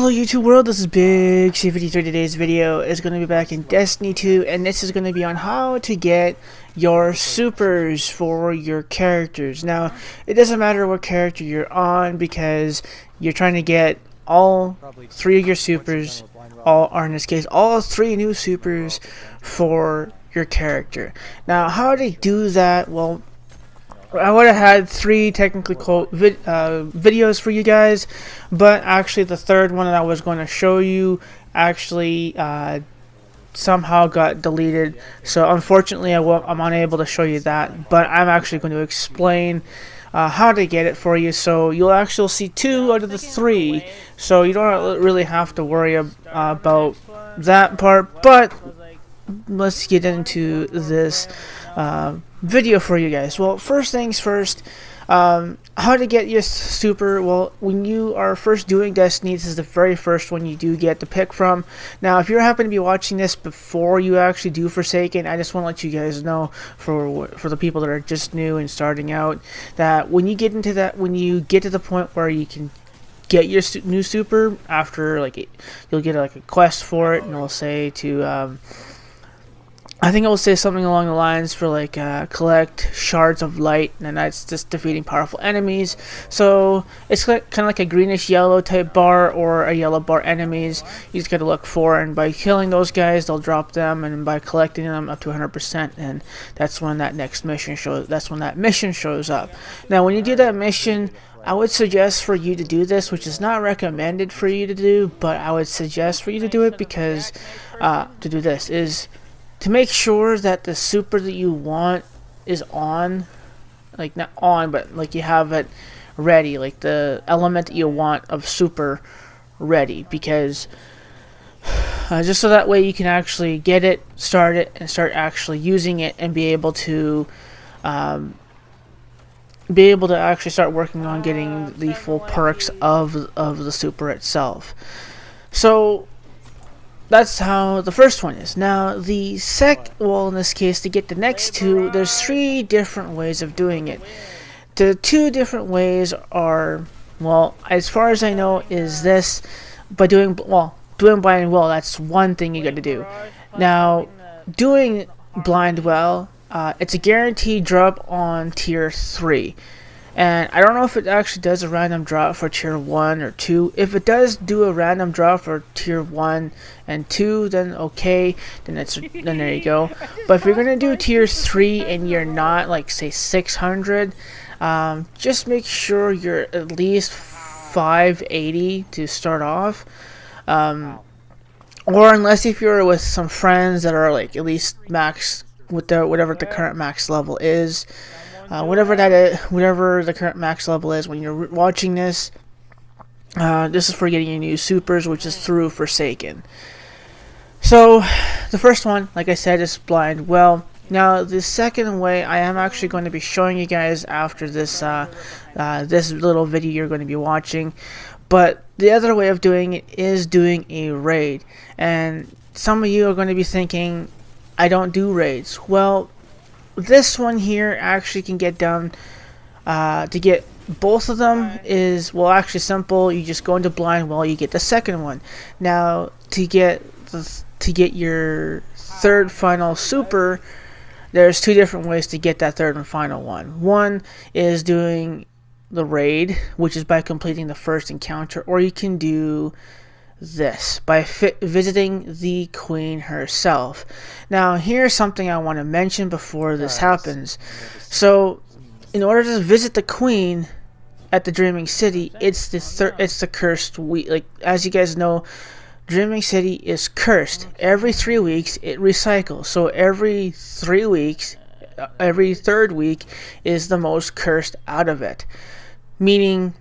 Hello YouTube world, this is Big C53. Today's video is going to be back in Destiny 2, and this is going to be on how to get your supers for your characters. Now, it doesn't matter what character you're on because you're trying to get all three of your supers, or in this case, all three new supers for your character. Now, how to do that? Well, I would have had three technically videos for you guys, but actually the third one that I was going to show you actually somehow got deleted. So unfortunately I'm unable to show you that, but I'm actually going to explain how to get it for you. So you'll actually see two out of the three, so you don't really have to worry about that part. But let's get into this video for you guys. Well, first things first, how to get your super. Well, when you are first doing Destiny, this is the very first one you do get to pick from. Now, if you happen to be watching this before you actually do Forsaken, I just want to let you guys know, for the people that are just new and starting out, that when you get into that, when you get to the point where you can get your new super, after you'll get like a quest for it, and it'll say to I think it will say something along the lines for like collect shards of light, and that's just defeating powerful enemies. So it's kind of like a greenish yellow type bar or a yellow bar enemies you just gotta look for, and by killing those guys they'll drop them, and by collecting them up to 100%, and that's when that next mission shows. That's when that mission shows up. Now, when you do that mission, I would suggest for you to do this, which is not recommended for you to do, but I would suggest for you to do it because to do this is to make sure that the super that you want is on, like not on, but like you have it ready, like the element that you want of super ready, because just so that way you can actually get it, start it, and start actually using it, and be able to actually start working on getting the full perks of the super itself. So that's how the first one is. Now, the well, in this case, to get the next two, there's three different ways of doing it. The two different ways are, well, as far as I know, is this by doing blind well. That's one thing you got to do. Now, doing blind well, it's a guaranteed drop on tier 3. And I don't know if it actually does a random drop for tier 1 or 2. If it does do a random drop for tier 1 and 2, then okay, then there you go. But if you're gonna do tier 3 and you're not, like, say 600, just make sure you're at least 580 to start off. Or unless if you're with some friends that are like at least max with whatever the current max level is. Whatever the current max level is when you're watching this. This is for getting your new supers, which is through Forsaken. So the first one, like I said, is blind well. Now the second way I am actually going to be showing you guys after this this little video you're going to be watching. But the other way of doing it is doing a raid. And some of you are going to be thinking, I don't do raids. Well, this one here actually can get done. To get both of them is, well, actually simple. You just go into blind well, you get the second one. Now, to get your third final super, there's two different ways to get that third and final one. One is doing the raid, which is by completing the first encounter, or you can do this by visiting the Queen herself. Now, here's something I want to mention before this happens. So, in order to visit the Queen at the Dreaming City, it's the cursed week. Like, as you guys know, Dreaming City is cursed. Every 3 weeks it recycles. So every 3 weeks, every third week is the most cursed out of it. Meaning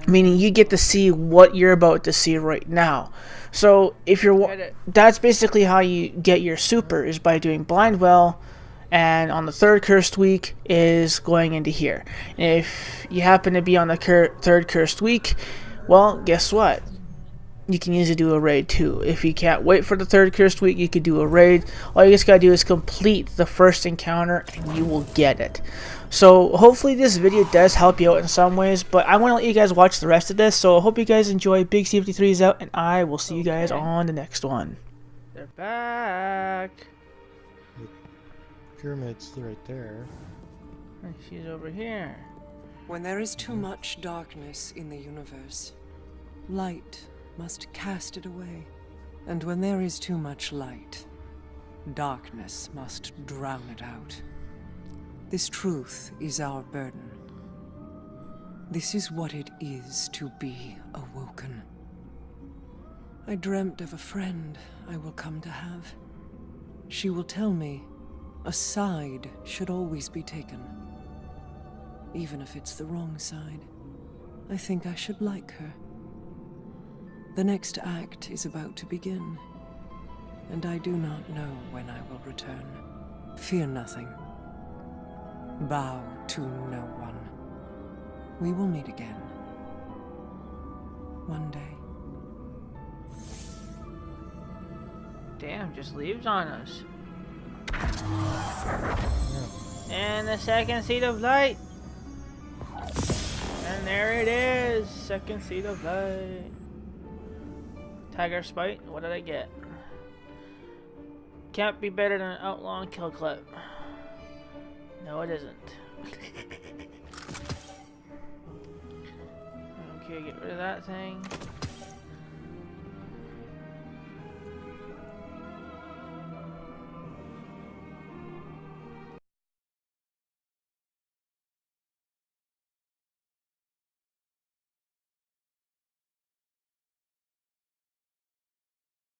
you get to see what you're about to see right now. So if that's basically how you get your super, is by doing blind well, and on the third cursed week is going into here. And if you happen to be on the third cursed week, well, guess what? You can easily do a raid too. If you can't wait for the third cursed week, you could do a raid. All you just gotta do is complete the first encounter and you will get it. So hopefully this video does help you out in some ways, but I want to let you guys watch the rest of this. So I hope you guys enjoy. Big C53 is out, and I will see you guys on the next one. They're back. The pyramid's right there. And she's over here. When there is too much darkness in the universe, light must cast it away. And when there is too much light, darkness must drown it out. This truth is our burden. This is what it is to be awoken. I dreamt of a friend I will come to have. She will tell me a side should always be taken. Even if it's the wrong side, I think I should like her. The next act is about to begin, and I do not know when I will return. Fear nothing. Bow to no one. We will meet again. One day. Damn, just leaves on us. And the second seed of light. And there it is. Second seed of light. Tiger Spite. What did I get? Can't be better than an outlaw and kill clip. No, it isn't. Okay, get rid of that thing.